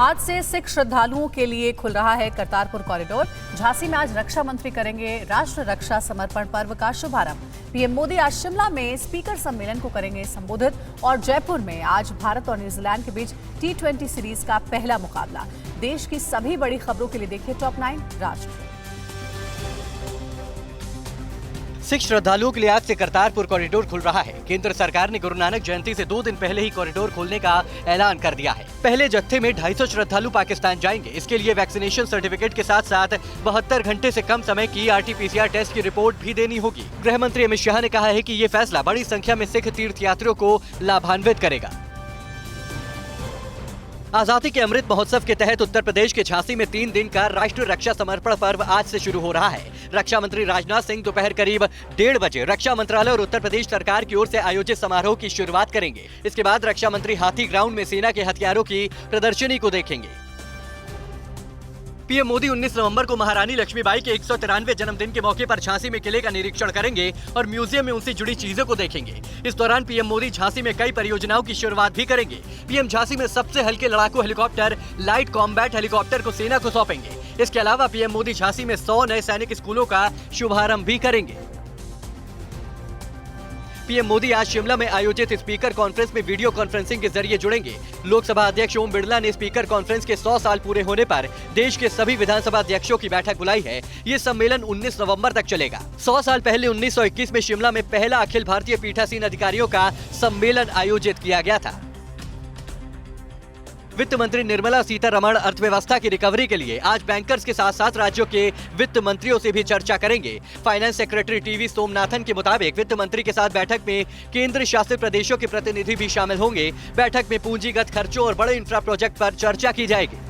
आज से सिख श्रद्धालुओं के लिए खुल रहा है करतारपुर कॉरिडोर। झांसी में आज रक्षा मंत्री करेंगे राष्ट्र रक्षा समर्पण पर्व का शुभारंभ। पीएम मोदी आज शिमला में स्पीकर सम्मेलन को करेंगे संबोधित और जयपुर में आज भारत और न्यूजीलैंड के बीच T20 सीरीज का पहला मुकाबला। देश की सभी बड़ी खबरों के लिए देखिए टॉप 9 राष्ट्र। सिख श्रद्धालुओं के लिए आज से करतारपुर कॉरिडोर खुल रहा है। केंद्र सरकार ने गुरु नानक जयंती से 2 दिन पहले ही कॉरिडोर खोलने का ऐलान कर दिया है। पहले जत्थे में 250 श्रद्धालु पाकिस्तान जाएंगे। इसके लिए वैक्सीनेशन सर्टिफिकेट के साथ साथ 72 घंटे से कम समय की RT-PCR टेस्ट की रिपोर्ट भी देनी होगी। गृह मंत्री अमित शाह ने कहा है कि ये फैसला बड़ी संख्या में सिख तीर्थयात्रियों को लाभान्वित करेगा। आजादी के अमृत महोत्सव के तहत उत्तर प्रदेश के झांसी में 3 दिन का राष्ट्रीय रक्षा समर्पण पर्व आज से शुरू हो रहा है। रक्षा मंत्री राजनाथ सिंह दोपहर करीब 1:30 बजे रक्षा मंत्रालय और उत्तर प्रदेश सरकार की ओर से आयोजित समारोह की शुरुआत करेंगे। इसके बाद रक्षा मंत्री हाथी ग्राउंड में सेना के हथियारों की प्रदर्शनी को देखेंगे। पीएम मोदी 19 नवंबर को महारानी लक्ष्मीबाई के 193वें जन्मदिन के मौके पर झांसी में किले का निरीक्षण करेंगे और म्यूजियम में उनसे जुड़ी चीजों को देखेंगे। इस दौरान पीएम मोदी झांसी में कई परियोजनाओं की शुरुआत भी करेंगे। पीएम झांसी में सबसे हल्के लड़ाकू हेलीकॉप्टर लाइट कॉम्बैट हेलीकॉप्टर को सेना को सौंपेंगे। इसके अलावा पीएम मोदी झांसी में 100 नए सैनिक स्कूलों का शुभारंभ भी करेंगे। पीएम मोदी आज शिमला में आयोजित स्पीकर कॉन्फ्रेंस में वीडियो कॉन्फ्रेंसिंग के जरिए जुड़ेंगे। लोकसभा अध्यक्ष ओम बिरला ने स्पीकर कॉन्फ्रेंस के 100 साल पूरे होने पर देश के सभी विधानसभा अध्यक्षों की बैठक बुलाई है। ये सम्मेलन 19 नवंबर तक चलेगा। 100 साल पहले 1921 में शिमला में पहला अखिल भारतीय पीठासीन अधिकारियों का सम्मेलन आयोजित किया गया था। वित्त मंत्री निर्मला सीतारमण अर्थव्यवस्था की रिकवरी के लिए आज बैंकर्स के साथ साथ राज्यों के वित्त मंत्रियों से भी चर्चा करेंगे। फाइनेंस सेक्रेटरी टीवी सोमनाथन के मुताबिक वित्त मंत्री के साथ बैठक में केंद्र शासित प्रदेशों के प्रतिनिधि भी शामिल होंगे। बैठक में पूंजीगत खर्चों और बड़े इंफ्रा प्रोजेक्ट पर चर्चा की जाएगी।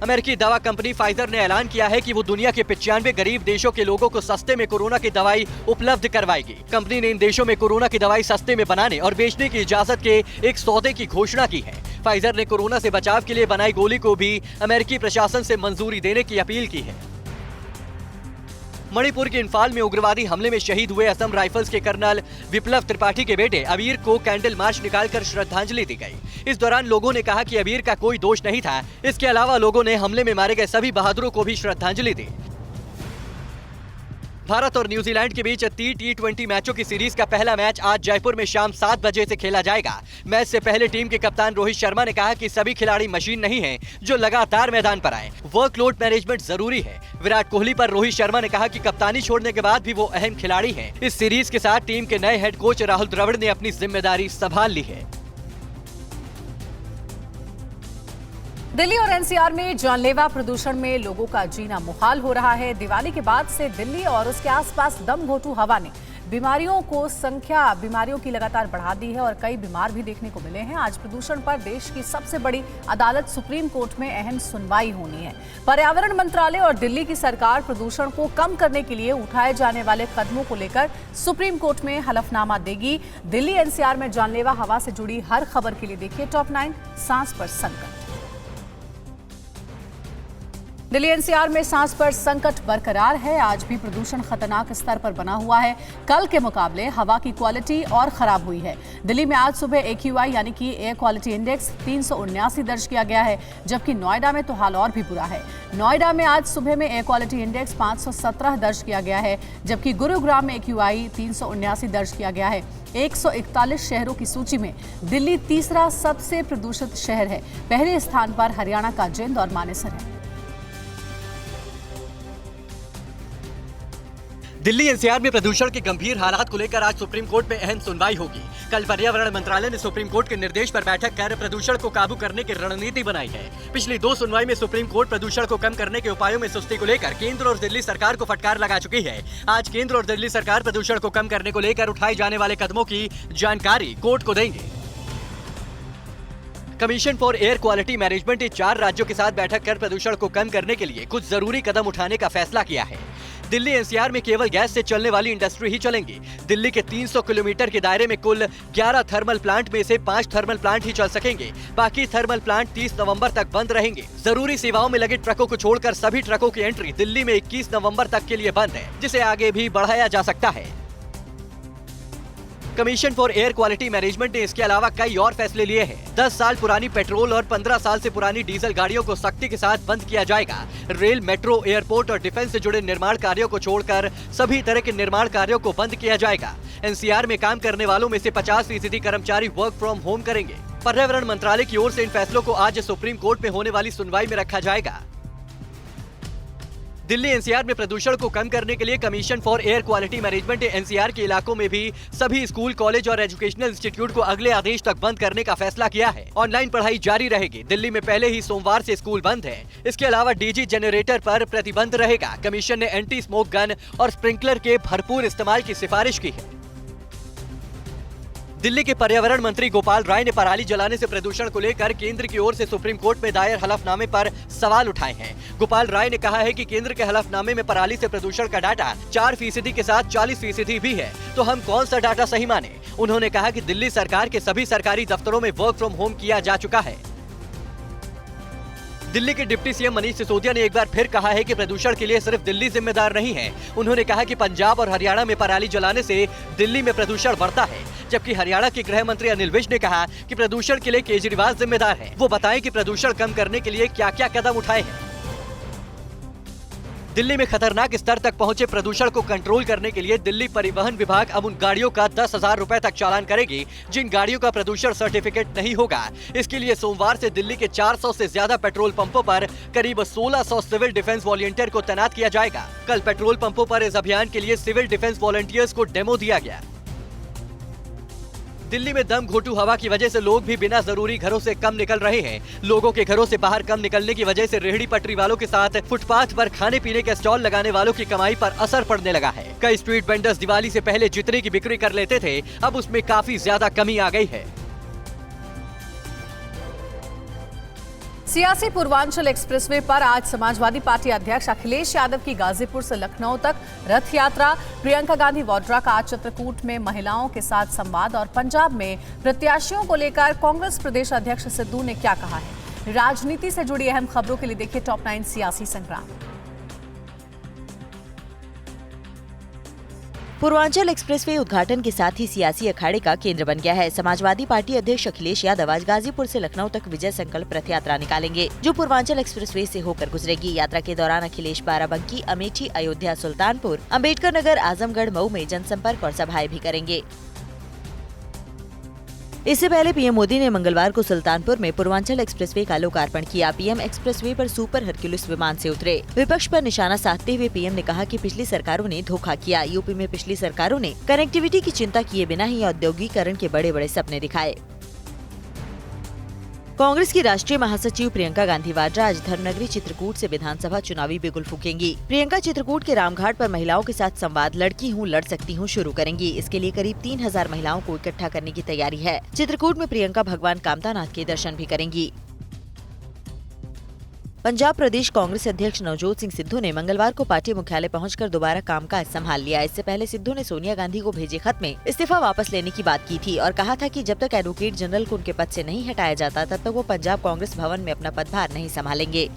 अमेरिकी दवा कंपनी फाइजर ने ऐलान किया है कि वो दुनिया के 95 गरीब देशों के लोगों को सस्ते में कोरोना की दवाई उपलब्ध करवाएगी। कंपनी ने इन देशों में कोरोना की दवाई सस्ते में बनाने और बेचने की इजाजत के एक सौदे की घोषणा की है। फाइजर ने कोरोना से बचाव के लिए बनाई गोली को भी अमेरिकी प्रशासन से मंजूरी देने की अपील की है। मणिपुर के इंफाल में उग्रवादी हमले में शहीद हुए असम राइफल्स के कर्नल विप्लव त्रिपाठी के बेटे अबीर को कैंडल मार्च निकालकर श्रद्धांजलि दी गई। इस दौरान लोगों ने कहा कि अबीर का कोई दोष नहीं था। इसके अलावा लोगों ने हमले में मारे गए सभी बहादुरों को भी श्रद्धांजलि दी। भारत और न्यूजीलैंड के बीच T20 मैचों की सीरीज का पहला मैच आज जयपुर में शाम 7 बजे से खेला जाएगा। मैच से पहले टीम के कप्तान रोहित शर्मा ने कहा कि सभी खिलाड़ी मशीन नहीं हैं जो लगातार मैदान पर आए। वर्कलोड मैनेजमेंट जरूरी है। विराट कोहली पर रोहित शर्मा ने कहा कि कप्तानी छोड़ने के बाद भी वो अहम खिलाड़ी हैं। इस सीरीज के साथ टीम के नए हेड कोच राहुल द्रविड़ ने अपनी जिम्मेदारी संभाल ली है। दिल्ली और एनसीआर में जानलेवा प्रदूषण में लोगों का जीना मुहाल हो रहा है। दिवाली के बाद से दिल्ली और उसके आसपास दम घोंटू हवा ने बीमारियों की लगातार बढ़ा दी है और कई बीमार भी देखने को मिले हैं। आज प्रदूषण पर देश की सबसे बड़ी अदालत सुप्रीम कोर्ट में अहम सुनवाई होनी है। पर्यावरण मंत्रालय और दिल्ली की सरकार प्रदूषण को कम करने के लिए उठाए जाने वाले कदमों को लेकर सुप्रीम कोर्ट में हलफनामा देगी। दिल्ली एनसीआर में जानलेवा हवा से जुड़ी हर खबर के लिए देखिए टॉप 9 सांस पर संकट। दिल्ली एनसीआर में सांस पर संकट बरकरार है। आज भी प्रदूषण खतरनाक स्तर पर बना हुआ है। कल के मुकाबले हवा की क्वालिटी और खराब हुई है। दिल्ली में आज सुबह AQI यानी कि एयर क्वालिटी इंडेक्स 379 दर्ज किया गया है, जबकि नोएडा में तो हाल और भी बुरा है। नोएडा में आज सुबह में एयर क्वालिटी इंडेक्स 517 दर्ज किया गया है, जबकि गुरुग्राम में AQI 379 दर्ज किया गया है। 141 शहरों की सूची में दिल्ली तीसरा सबसे प्रदूषित शहर है। पहले स्थान पर हरियाणा का जिंद और मानेसर है। दिल्ली एनसीआर में प्रदूषण के गंभीर हालात को लेकर आज सुप्रीम कोर्ट में अहम सुनवाई होगी। कल पर्यावरण मंत्रालय ने सुप्रीम कोर्ट के निर्देश पर बैठक कर प्रदूषण को काबू करने की रणनीति बनाई है। पिछली 2 सुनवाई में सुप्रीम कोर्ट प्रदूषण को कम करने के उपायों में सुस्ती को लेकर केंद्र और दिल्ली सरकार को फटकार लगा चुकी है। आज केंद्र और दिल्ली सरकार प्रदूषण को कम करने को लेकर उठाए जाने वाले कदमों की जानकारी कोर्ट को देंगे। Commission for air quality management ने 4 राज्यों के साथ बैठक कर प्रदूषण को कम करने के लिए कुछ जरूरी कदम उठाने का फैसला किया है। दिल्ली एनसीआर में केवल गैस से चलने वाली इंडस्ट्री ही चलेंगी। दिल्ली के 300 किलोमीटर के दायरे में कुल 11 थर्मल प्लांट में से 5 थर्मल प्लांट ही चल सकेंगे। बाकी थर्मल प्लांट 30 नवंबर तक बंद रहेंगे। जरूरी सेवाओं में लगे ट्रकों को छोड़कर सभी ट्रकों की एंट्री दिल्ली में 21 नवंबर तक के लिए बंद है, जिसे आगे भी बढ़ाया जा सकता है। Commission for air quality management ने इसके अलावा कई और फैसले लिए हैं। 10 साल पुरानी पेट्रोल और 15 साल से पुरानी डीजल गाड़ियों को सख्ती के साथ बंद किया जाएगा। रेल, मेट्रो, एयरपोर्ट और डिफेंस से जुड़े निर्माण कार्यों को छोड़कर सभी तरह के निर्माण कार्यों को बंद किया जाएगा। एनसीआर में काम करने वालों में से 50% कर्मचारी वर्क फ्रॉम होम करेंगे। पर्यावरण मंत्रालय की ओर से इन फैसलों को आज सुप्रीम कोर्ट में होने वाली सुनवाई में रखा जाएगा। दिल्ली एनसीआर में प्रदूषण को कम करने के लिए commission for air quality management ने एनसीआर के इलाकों में भी सभी स्कूल, कॉलेज और एजुकेशनल इंस्टीट्यूट को अगले आदेश तक बंद करने का फैसला किया है। ऑनलाइन पढ़ाई जारी रहेगी। दिल्ली में पहले ही सोमवार से स्कूल बंद है। इसके अलावा डीजी जनरेटर पर प्रतिबंध रहेगा। कमीशन ने एंटी स्मोक गन और स्प्रिंकलर के भरपूर इस्तेमाल की सिफारिश की है। दिल्ली के पर्यावरण मंत्री गोपाल राय ने पराली जलाने से प्रदूषण को लेकर केंद्र की ओर से सुप्रीम कोर्ट में दायर हलफनामे पर सवाल उठाए हैं। गोपाल राय ने कहा है कि केंद्र के हलफनामे में पराली से प्रदूषण का डाटा 4% के साथ 40% भी है, तो हम कौन सा डाटा सही माने। उन्होंने कहा कि दिल्ली सरकार के सभी सरकारी दफ्तरों में वर्क फ्रॉम होम किया जा चुका है। दिल्ली के डिप्टी सीएम मनीष सिसोदिया ने एक बार फिर कहा है कि प्रदूषण के लिए सिर्फ दिल्ली जिम्मेदार नहीं है। उन्होंने कहा कि पंजाब और हरियाणा में पराली जलाने से दिल्ली में प्रदूषण बढ़ता है, जबकि हरियाणा के गृह मंत्री अनिल विज ने कहा कि प्रदूषण के लिए केजरीवाल जिम्मेदार है। वो बताएं कि प्रदूषण कम करने के लिए क्या क्या कदम उठाए हैं। दिल्ली में खतरनाक स्तर तक पहुंचे प्रदूषण को कंट्रोल करने के लिए दिल्ली परिवहन विभाग अब उन गाड़ियों का 10,000 रुपए तक चालान करेगी जिन गाड़ियों का प्रदूषण सर्टिफिकेट नहीं होगा। इसके लिए सोमवार से दिल्ली के 400 से ज्यादा पेट्रोल पंपों पर करीब 1600 सिविल डिफेंस वॉलंटियर को तैनात किया जाएगा। कल पेट्रोल पंपों पर इस अभियान के लिए सिविल डिफेंस वॉलंटियर्स को डेमो दिया गया। दिल्ली में दम घोटू हवा की वजह से लोग भी बिना जरूरी घरों से कम निकल रहे हैं। लोगों के घरों से बाहर कम निकलने की वजह से रेहड़ी पटरी वालों के साथ फुटपाथ पर खाने पीने के स्टॉल लगाने वालों की कमाई पर असर पड़ने लगा है। कई स्ट्रीट वेंडर्स दिवाली से पहले जितने की बिक्री कर लेते थे, अब उसमें काफी ज्यादा कमी आ गई है। सियासी पूर्वांचल एक्सप्रेसवे पर आज समाजवादी पार्टी अध्यक्ष अखिलेश यादव की गाजीपुर से लखनऊ तक रथ यात्रा, प्रियंका गांधी वाड्रा का आज चित्रकूट में महिलाओं के साथ संवाद और पंजाब में प्रत्याशियों को लेकर कांग्रेस प्रदेश अध्यक्ष सिद्धू ने क्या कहा है। राजनीति से जुड़ी अहम खबरों के लिए देखिए टॉप 9 सियासी संग्राम। पूर्वांचल एक्सप्रेसवे उद्घाटन के साथ ही सियासी अखाड़े का केंद्र बन गया है। समाजवादी पार्टी अध्यक्ष अखिलेश यादव आज गाजीपुर से लखनऊ तक विजय संकल्प रथ यात्रा निकालेंगे, जो पूर्वांचल एक्सप्रेसवे से होकर गुजरेगी। यात्रा के दौरान अखिलेश बाराबंकी, अमेठी, अयोध्या, सुल्तानपुर, अम्बेडकर नगर, आजमगढ़, मऊ में जनसंपर्क और सभाएं भी करेंगे। इससे पहले पीएम मोदी ने मंगलवार को सुल्तानपुर में पूर्वांचल एक्सप्रेसवे का लोकार्पण किया। पीएम एक्सप्रेसवे पर सुपर हरक्यूलिस विमान से उतरे। विपक्ष पर निशाना साधते हुए पीएम ने कहा कि पिछली सरकारों ने धोखा किया। यूपी में पिछली सरकारों ने कनेक्टिविटी की चिंता किए बिना ही औद्योगिकरण के बड़े बड़े सपने दिखाए। कांग्रेस की राष्ट्रीय महासचिव प्रियंका गांधी वाड्रा आज धर्मनगरी चित्रकूट से विधानसभा चुनावी बिगुल फूकेंगी। प्रियंका चित्रकूट के रामघाट पर महिलाओं के साथ संवाद लड़की हूँ लड़ सकती हूँ शुरू करेंगी। इसके लिए करीब 3000 महिलाओं को इकट्ठा करने की तैयारी है। चित्रकूट में प्रियंका भगवान कामतानाथ के दर्शन भी करेंगी। पंजाब प्रदेश कांग्रेस अध्यक्ष नवजोत सिंह सिद्धू ने मंगलवार को पार्टी मुख्यालय पहुंचकर दोबारा कामकाज संभाल लिया। इससे पहले सिद्धू ने सोनिया गांधी को भेजे खत में इस्तीफा वापस लेने की बात की थी और कहा था कि जब तक एडवोकेट जनरल को उनके पद से नहीं हटाया जाता तब तक वो पंजाब कांग्रेस भवन में अपना पदभार नहीं संभालेंगे।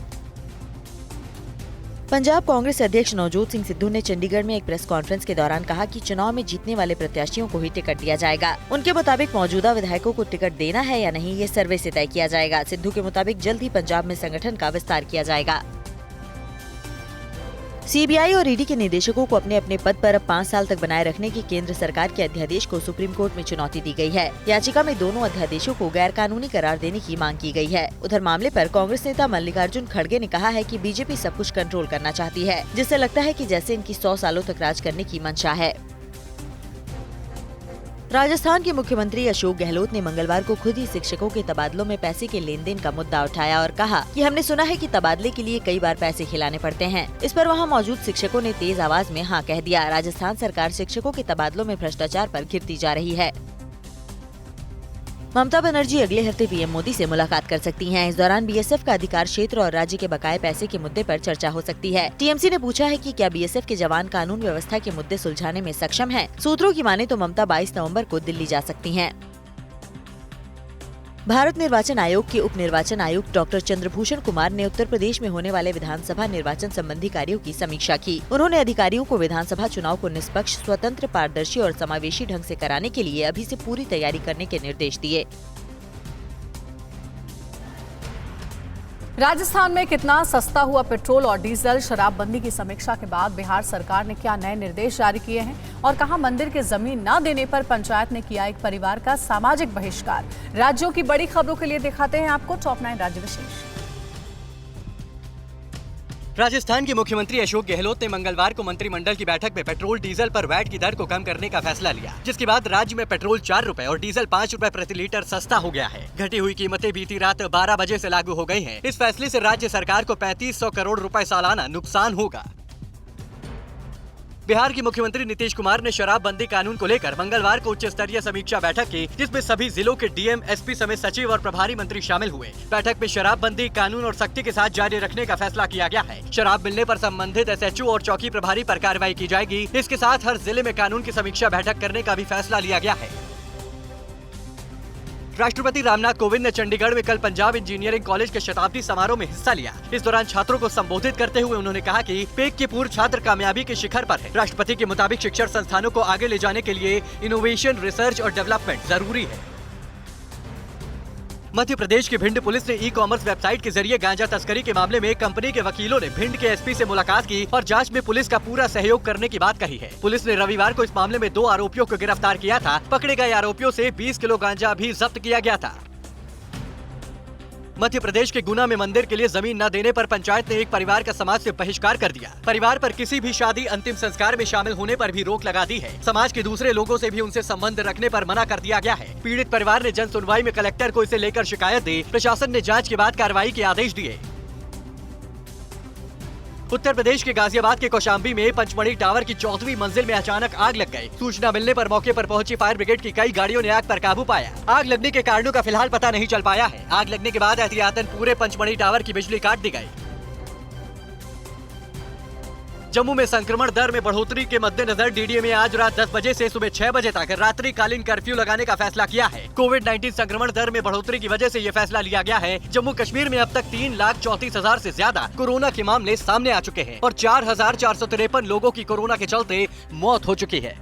पंजाब कांग्रेस अध्यक्ष नवजोत सिंह सिद्धू ने चंडीगढ़ में एक प्रेस कॉन्फ्रेंस के दौरान कहा कि चुनाव में जीतने वाले प्रत्याशियों को ही टिकट दिया जाएगा। उनके मुताबिक मौजूदा विधायकों को टिकट देना है या नहीं, ये सर्वे से तय किया जाएगा। सिद्धू के मुताबिक जल्द ही पंजाब में संगठन का विस्तार किया जाएगा। सीबीआई और ईडी के निदेशकों को अपने अपने पद पर अब 5 साल तक बनाए रखने की केंद्र सरकार के अध्यादेश को सुप्रीम कोर्ट में चुनौती दी गई है। याचिका में दोनों अध्यादेशों को गैर कानूनी करार देने की मांग की गई है। उधर मामले पर कांग्रेस नेता मल्लिकार्जुन खड़गे ने कहा है कि बीजेपी सब कुछ कंट्रोल करना चाहती है, जिससे लगता है कि जैसे इनकी 100 सालों तक राज करने की मंशा है। राजस्थान के मुख्यमंत्री अशोक गहलोत ने मंगलवार को खुद ही शिक्षकों के तबादलों में पैसे के लेन देन का मुद्दा उठाया और कहा कि हमने सुना है कि तबादले के लिए कई बार पैसे खिलाने पड़ते हैं। इस पर वहां मौजूद शिक्षकों ने तेज आवाज में हाँ कह दिया। राजस्थान सरकार शिक्षकों के तबादलों में भ्रष्टाचार पर घिरती जा रही है। ममता बनर्जी अगले हफ्ते पीएम मोदी से मुलाकात कर सकती हैं। इस दौरान बीएसएफ का अधिकार क्षेत्र और राज्य के बकाये पैसे के मुद्दे पर चर्चा हो सकती है। टीएमसी ने पूछा है कि क्या बीएसएफ के जवान कानून व्यवस्था के मुद्दे सुलझाने में सक्षम हैं। सूत्रों की माने तो ममता 22 नवंबर को दिल्ली जा सकती हैं। भारत निर्वाचन आयोग के उप निर्वाचन आयुक्त डॉक्टर चंद्रभूषण कुमार ने उत्तर प्रदेश में होने वाले विधानसभा निर्वाचन संबंधी कार्यों की समीक्षा की। उन्होंने अधिकारियों को विधानसभा चुनाव को निष्पक्ष, स्वतंत्र, पारदर्शी और समावेशी ढंग से कराने के लिए अभी से पूरी तैयारी करने के निर्देश दिए। राजस्थान में कितना सस्ता हुआ पेट्रोल और डीजल, शराबबंदी की समीक्षा के बाद बिहार सरकार ने क्या नए निर्देश जारी किए हैं और कहां मंदिर की जमीन न देने पर पंचायत ने किया एक परिवार का सामाजिक बहिष्कार। राज्यों की बड़ी खबरों के लिए दिखाते हैं आपको टॉप 9 राज्य विशेष। राजस्थान के मुख्यमंत्री अशोक गहलोत ने मंगलवार को मंत्रिमंडल की बैठक में पेट्रोल डीजल पर वैट की दर को कम करने का फैसला लिया, जिसके बाद राज्य में पेट्रोल 4 रुपए और डीजल 5 रुपए प्रति लीटर सस्ता हो गया है। घटी हुई कीमतें बीती रात 12 बजे से लागू हो गई हैं। इस फैसले से राज्य सरकार को 3500 करोड़ रुपए सालाना नुकसान होगा। बिहार के मुख्यमंत्री नीतीश कुमार ने शराबबंदी कानून को लेकर मंगलवार को उच्च स्तरीय समीक्षा बैठक की, जिसमें सभी जिलों के डीएम, एसपी समेत सचिव और प्रभारी मंत्री शामिल हुए। बैठक में शराबबंदी कानून और सख्ती के साथ जारी रखने का फैसला किया गया है। शराब मिलने पर संबंधित एसएचओ और चौकी प्रभारी पर कार्रवाई की जाएगी। इसके साथ हर जिले में कानून की समीक्षा बैठक करने का भी फैसला लिया गया है। राष्ट्रपति रामनाथ कोविंद ने चंडीगढ़ में कल पंजाब इंजीनियरिंग कॉलेज के शताब्दी समारोह में हिस्सा लिया। इस दौरान छात्रों को संबोधित करते हुए उन्होंने कहा कि पेक के पूर्व छात्र कामयाबी के शिखर पर है। राष्ट्रपति के मुताबिक शिक्षण संस्थानों को आगे ले जाने के लिए इनोवेशन, रिसर्च और डेवलपमेंट जरूरी है। मध्य प्रदेश की भिंड पुलिस ने ई-कॉमर्स वेबसाइट के जरिए गांजा तस्करी के मामले में कंपनी के वकीलों ने भिंड के एसपी से मुलाकात की और जांच में पुलिस का पूरा सहयोग करने की बात कही है। पुलिस ने रविवार को इस मामले में 2 आरोपियों को गिरफ्तार किया था। पकड़े गए आरोपियों से 20 किलो गांजा भी जब्त किया गया था। मध्य प्रदेश के गुना में मंदिर के लिए जमीन न देने पर पंचायत ने एक परिवार का समाज से बहिष्कार कर दिया। परिवार पर किसी भी शादी, अंतिम संस्कार में शामिल होने पर भी रोक लगा दी है। समाज के दूसरे लोगों से भी उनसे संबंध रखने पर मना कर दिया गया है। पीड़ित परिवार ने जन सुनवाई में कलेक्टर को इसे लेकर शिकायत दी। प्रशासन ने जांच के बाद कार्रवाई के आदेश दिए। उत्तर प्रदेश के गाजियाबाद के कौशाम्बी में पंचमढ़ी टावर की 4वीं मंजिल में अचानक आग लग गई। सूचना मिलने पर मौके पर पहुंची फायर ब्रिगेड की कई गाड़ियों ने आग पर काबू पाया। आग लगने के कारणों का फिलहाल पता नहीं चल पाया है। आग लगने के बाद एहतियातन पूरे पंचमढ़ी टावर की बिजली काट दी गई। जम्मू में संक्रमण दर में बढ़ोतरी के मद्देनजर डीडीए में आज रात 10 बजे से सुबह 6 बजे तक रात्रिकालीन कर्फ्यू लगाने का फैसला किया है। कोविड-19 संक्रमण दर में बढ़ोतरी की वजह से ये फैसला लिया गया है। जम्मू कश्मीर में अब तक 3,34,000 से ज्यादा कोरोना के मामले सामने आ चुके हैं और 4,453 लोगों की कोरोना के चलते मौत हो चुकी है।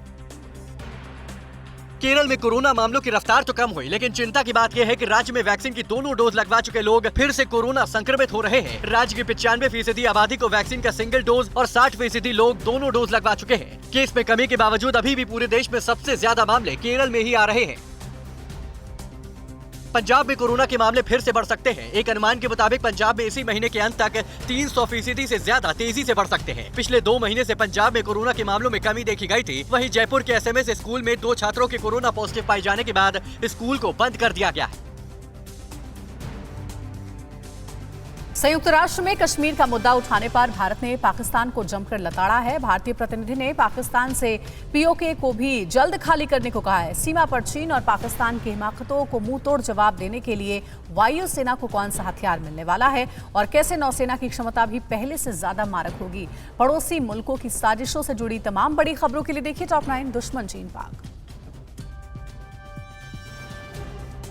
केरल में कोरोना मामलों की रफ्तार तो कम हुई, लेकिन चिंता की बात यह है कि राज्य में वैक्सीन की दोनों डोज लगवा चुके लोग फिर से कोरोना संक्रमित हो रहे हैं। राज्य की 95% आबादी को वैक्सीन का सिंगल डोज और 60% लोग दोनों डोज लगवा चुके हैं। केस में कमी के बावजूद अभी भी पूरे देश में सबसे ज्यादा मामले केरल में ही आ रहे हैं। पंजाब में कोरोना के मामले फिर से बढ़ सकते हैं। एक अनुमान के मुताबिक पंजाब में इसी महीने के अंत तक 300% से ज्यादा तेजी से बढ़ सकते हैं। पिछले 2 महीने से पंजाब में कोरोना के मामलों में कमी देखी गई थी। वहीं जयपुर के एसएमएस स्कूल में 2 छात्रों के कोरोना पॉजिटिव पाए जाने के बाद स्कूल को बंद कर दिया गया है। संयुक्त राष्ट्र में कश्मीर का मुद्दा उठाने पर भारत ने पाकिस्तान को जमकर लताड़ा है। भारतीय प्रतिनिधि ने पाकिस्तान से पीओके को भी जल्द खाली करने को कहा है। सीमा पर चीन और पाकिस्तान की हिमाकतों को मुंह तोड़ जवाब देने के लिए वायुसेना को कौन सा हथियार मिलने वाला है और कैसे नौसेना की क्षमता भी पहले से ज्यादा मारक होगी। पड़ोसी मुल्कों की साजिशों से जुड़ी तमाम बड़ी खबरों के लिए देखिए टॉप 9 दुश्मन चीन पाक।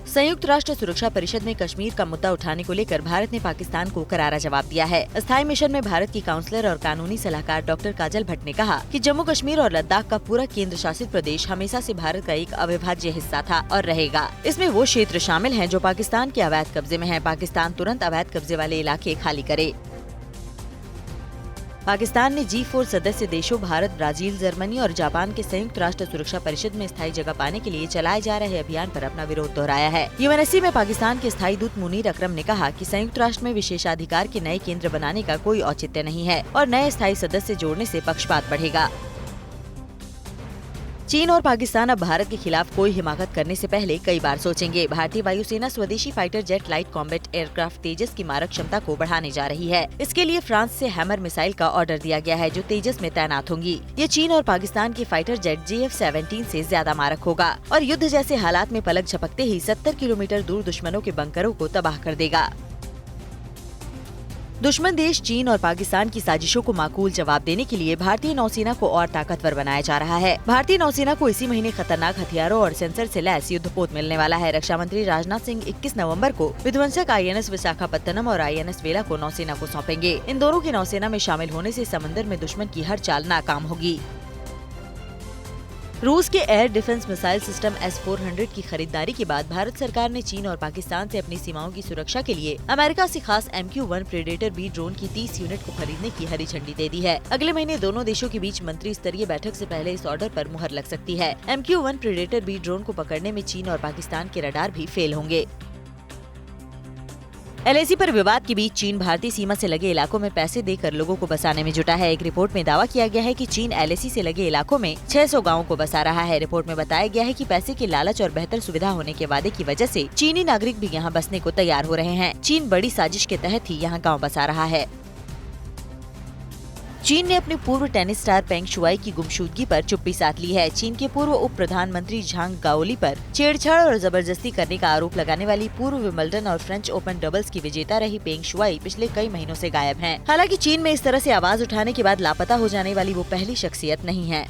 संयुक्त राष्ट्र सुरक्षा परिषद में कश्मीर का मुद्दा उठाने को लेकर भारत ने पाकिस्तान को करारा जवाब दिया है। स्थायी मिशन में भारत की काउंसलर और कानूनी सलाहकार डॉक्टर काजल भट्ट ने कहा कि जम्मू कश्मीर और लद्दाख का पूरा केंद्र शासित प्रदेश हमेशा से भारत का एक अविभाज्य हिस्सा था और रहेगा। इसमें वो क्षेत्र शामिल हैं जो पाकिस्तान के अवैध कब्जे में हैं। पाकिस्तान तुरंत अवैध कब्जे वाले इलाके खाली करे। पाकिस्तान ने G4 सदस्य देशों भारत, ब्राजील, जर्मनी और जापान के संयुक्त राष्ट्र सुरक्षा परिषद में स्थायी जगह पाने के लिए चलाए जा रहे अभियान पर अपना विरोध दोहराया है। यूएनएससी में पाकिस्तान के स्थायी दूत मुनीर अकरम ने कहा कि संयुक्त राष्ट्र में विशेषाधिकार के नए केंद्र बनाने का कोई औचित्य नहीं है और नए स्थायी सदस्य जोड़ने से पक्षपात बढ़ेगा। चीन और पाकिस्तान अब भारत के खिलाफ कोई हिमाकत करने से पहले कई बार सोचेंगे। भारतीय वायुसेना स्वदेशी fighter jet light combat aircraft Tejas की मारक क्षमता को बढ़ाने जा रही है। इसके लिए फ्रांस से हैमर मिसाइल का ऑर्डर दिया गया है जो तेजस में तैनात होंगी। ये चीन और पाकिस्तान की फाइटर जेट JF-17 से ज्यादा मारक होगा और युद्ध जैसे हालात में पलक झपकते ही 70 किलोमीटर दूर दुश्मनों के बंकरों को तबाह कर देगा। दुश्मन देश चीन और पाकिस्तान की साजिशों को माकूल जवाब देने के लिए भारतीय नौसेना को और ताकतवर बनाया जा रहा है। भारतीय नौसेना को इसी महीने खतरनाक हथियारों और सेंसर से लैस युद्धपोत मिलने वाला है। रक्षा मंत्री राजनाथ सिंह 21 नवंबर को विध्वंसक INS विशाखापत्तनम और INS वेला को नौसेना को सौंपेंगे। इन दोनों के नौसेना में शामिल होने से समंदर में दुश्मन की हर चाल नाकाम होगी। रूस के air defence missile system S-400 की खरीदारी के बाद भारत सरकार ने चीन और पाकिस्तान से अपनी सीमाओं की सुरक्षा के लिए अमेरिका से खास MQ-1 प्रेडेटर B ड्रोन की 30 यूनिट को खरीदने की हरी झंडी दे दी है। अगले महीने दोनों देशों के बीच मंत्री स्तरीय बैठक से पहले इस ऑर्डर पर मुहर लग सकती है। MQ-1 प्रेडेटर B ड्रोन को पकड़ने में चीन और पाकिस्तान के रडार भी फेल होंगे। LAC पर विवाद के बीच चीन भारतीय सीमा से लगे इलाकों में पैसे देकर लोगों को बसाने में जुटा है। एक रिपोर्ट में दावा किया गया है कि चीन LAC से लगे इलाकों में 600 गांवों को बसा रहा है। रिपोर्ट में बताया गया है कि पैसे के लालच और बेहतर सुविधा होने के वादे की वजह से चीनी नागरिक भी यहां बसने को तैयार हो रहे हैं। चीन बड़ी साजिश के तहत ही यहां गाँव बसा रहा है। चीन ने अपने पूर्व टेनिस स्टार पेंग शुआई की गुमशुदगी पर चुप्पी साध ली है। चीन के पूर्व उप प्रधानमंत्री झांग गाओली पर छेड़छाड़ और जबरदस्ती करने का आरोप लगाने वाली पूर्व विंबलडन और फ्रेंच ओपन डबल्स की विजेता रही पेंग शुआई पिछले कई महीनों से गायब हैं। हालांकि चीन में इस तरह से आवाज उठाने के बाद लापता हो जाने वाली वो पहली शख्सियत नहीं है।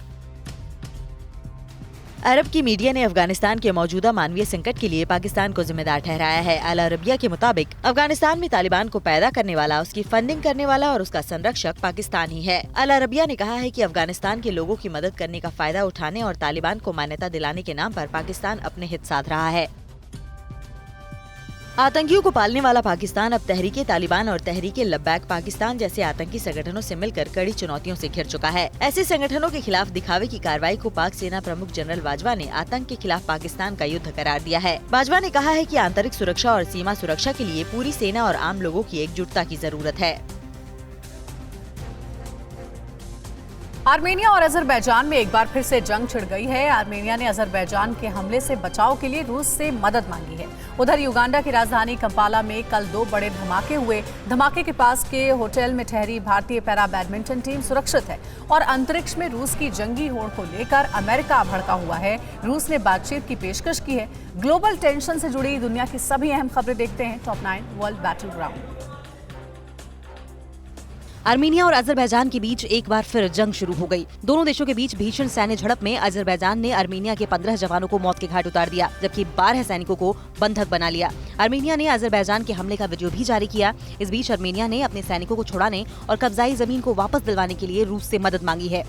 अरब की मीडिया ने अफगानिस्तान के मौजूदा मानवीय संकट के लिए पाकिस्तान को जिम्मेदार ठहराया है। अल अरबिया के मुताबिक अफगानिस्तान में तालिबान को पैदा करने वाला, उसकी फंडिंग करने वाला और उसका संरक्षक पाकिस्तान ही है। अल अरबिया ने कहा है कि अफगानिस्तान के लोगों की मदद करने का फायदा उठाने और तालिबान को मान्यता दिलाने के नाम पर पाकिस्तान अपने हित साध रहा है। आतंकियों को पालने वाला पाकिस्तान अब तहरीके तालिबान और तहरीके लब्बैक पाकिस्तान जैसे आतंकी संगठनों से मिलकर कड़ी चुनौतियों से घिर चुका है। ऐसे संगठनों के खिलाफ दिखावे की कार्रवाई को पाक सेना प्रमुख जनरल बाजवा ने आतंक के खिलाफ पाकिस्तान का युद्ध करार दिया है। बाजवा ने कहा है कि आंतरिक सुरक्षा और सीमा सुरक्षा के लिए पूरी सेना और आम लोगों की एकजुटता की जरूरत है। आर्मेनिया और अजरबैजान में एक बार फिर से जंग छिड़ गई है। आर्मेनिया ने अजरबैजान के हमले से बचाव के लिए रूस से मदद मांगी है। उधर युगांडा की राजधानी कंपाला में कल 2 बड़े धमाके हुए। धमाके के पास के होटल में ठहरी भारतीय पैरा बैडमिंटन टीम सुरक्षित है और अंतरिक्ष में रूस की जंगी होड़ को लेकर अमेरिका भड़का हुआ है। रूस ने बातचीत की पेशकश की है। ग्लोबल टेंशन से जुड़ी दुनिया की सभी अहम खबरें देखते हैं top 9 world battle ground. Armenia और अजरबैजान के बीच एक बार फिर जंग शुरू हो गई। दोनों देशों के बीच भीषण सैन्य झड़प में अजरबैजान ने आर्मेनिया के 15 जवानों को मौत के घाट उतार दिया, जबकि 12 सैनिकों को बंधक बना लिया। आर्मेनिया ने अजरबैजान के हमले का वीडियो भी जारी किया। इस बीच आर्मेनिया ने अपने सैनिकों को छुड़ाने और कब्जाई जमीन को वापस दिलवाने के लिए रूस से मदद मांगी है।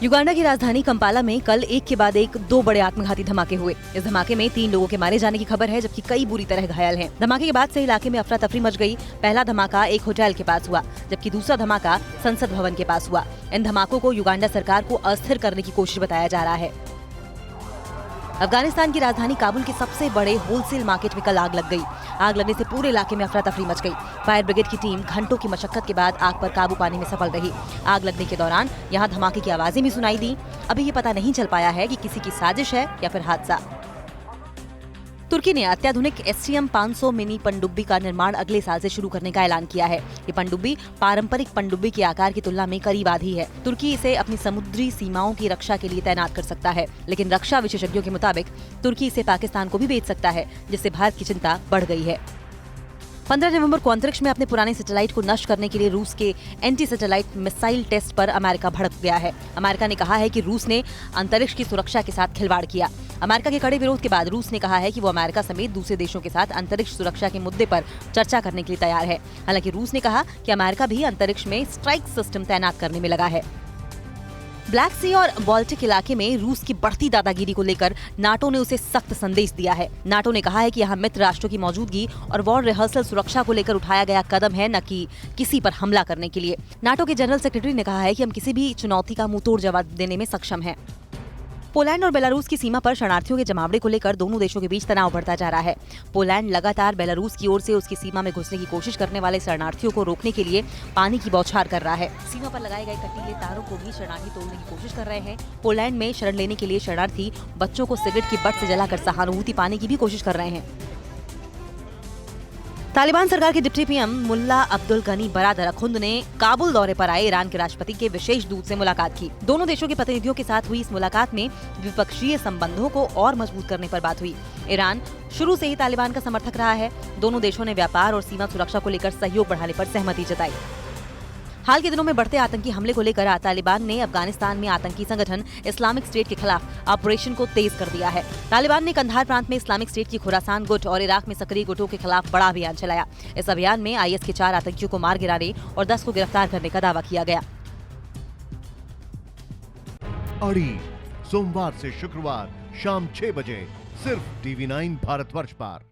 युगांडा की राजधानी कंपाला में कल एक के बाद एक 2 बड़े आत्मघाती धमाके हुए। इस धमाके में 3 लोगों के मारे जाने की खबर है, जबकि कई बुरी तरह घायल हैं। धमाके के बाद से इलाके में अफरा तफरी मच गई। पहला धमाका एक होटल के पास हुआ, जबकि दूसरा धमाका संसद भवन के पास हुआ। इन धमाकों को युगांडा सरकार को अस्थिर करने की कोशिश बताया जा रहा है। अफगानिस्तान की राजधानी काबुल के सबसे बड़े होलसेल मार्केट में कल आग लग गई। आग लगने से पूरे इलाके में अफरा तफरी मच गई। फायर ब्रिगेड की टीम घंटों की मशक्कत के बाद आग पर काबू पाने में सफल रही। आग लगने के दौरान यहां धमाके की आवाजें भी सुनाई दी। अभी ये पता नहीं चल पाया है कि किसी की साजिश है या फिर हादसा। तुर्की ने अत्याधुनिक STM 500 मिनी पनडुब्बी का निर्माण अगले साल से शुरू करने का ऐलान किया है। ये पनडुब्बी पारंपरिक पनडुब्बी के आकार की तुलना में करीब आधी है। तुर्की इसे अपनी समुद्री सीमाओं की रक्षा के लिए तैनात कर सकता है, लेकिन रक्षा विशेषज्ञों के मुताबिक तुर्की इसे पाकिस्तान को भी बेच सकता है, जिससे भारत की चिंता बढ़ गई है। 15 नवंबर को अंतरिक्ष में अपने पुराने सैटेलाइट को नष्ट करने के लिए रूस के एंटी सैटेलाइट मिसाइल टेस्ट पर अमेरिका भड़क गया है। अमेरिका ने कहा है कि रूस ने अंतरिक्ष की सुरक्षा के साथ खिलवाड़ किया। अमेरिका के कड़े विरोध के बाद रूस ने कहा है कि वो अमेरिका समेत दूसरे देशों के साथ अंतरिक्ष सुरक्षा के मुद्दे पर चर्चा करने के लिए तैयार है। हालांकि रूस ने कहा कि अमेरिका भी अंतरिक्ष में स्ट्राइक सिस्टम तैनात करने में लगा है। ब्लैक सी और बाल्टिक इलाके में रूस की बढ़ती दादागिरी को लेकर नाटो ने उसे सख्त संदेश दिया है। नाटो ने कहा है कि यहाँ मित्र राष्ट्रों की मौजूदगी और वॉर रिहर्सल सुरक्षा को लेकर उठाया गया कदम है, न कि किसी पर हमला करने के लिए। नाटो के जनरल सेक्रेटरी ने कहा है कि हम किसी भी चुनौती का मुंहतोड़ जवाब देने में सक्षम हैं। पोलैंड और बेलारूस की सीमा पर शरणार्थियों के जमावड़े को लेकर दोनों देशों के बीच तनाव बढ़ता जा रहा है। पोलैंड लगातार बेलारूस की ओर से उसकी सीमा में घुसने की कोशिश करने वाले शरणार्थियों को रोकने के लिए पानी की बौछार कर रहा है। सीमा पर लगाए गए कटीले तारों को भी शरणार्थी तोड़ने की कोशिश कर रहे हैं। पोलैंड में शरण लेने के लिए शरणार्थी बच्चों को सिगरेट की बट से जलाकर सहानुभूति पाने की भी कोशिश कर रहे हैं। तालिबान सरकार के डिप्टी पीएम मुल्ला अब्दुल गनी बरादर अखुंद ने काबुल दौरे पर आए ईरान के राष्ट्रपति के विशेष दूत से मुलाकात की। दोनों देशों के प्रतिनिधियों के साथ हुई इस मुलाकात में द्विपक्षीय संबंधों को और मजबूत करने पर बात हुई। ईरान शुरू से ही तालिबान का समर्थक रहा है। दोनों देशों ने व्यापार और सीमा सुरक्षा को लेकर सहयोग बढ़ाने पर सहमति जताई। हाल के दिनों में बढ़ते आतंकी हमले को लेकर तालिबान ने अफगानिस्तान में आतंकी संगठन इस्लामिक स्टेट के खिलाफ ऑपरेशन को तेज कर दिया है। तालिबान ने कंधार प्रांत में इस्लामिक स्टेट की खुरासान गुट और इराक में सक्रिय गुटों के खिलाफ बड़ा अभियान चलाया। इस अभियान में IS के 4 आतंकियों को मार गिराने और 10 को गिरफ्तार करने का दावा किया गया। अड़ी सोमवार से शुक्रवार शाम 6 बजे सिर्फ TV9 भारतवर्ष पर।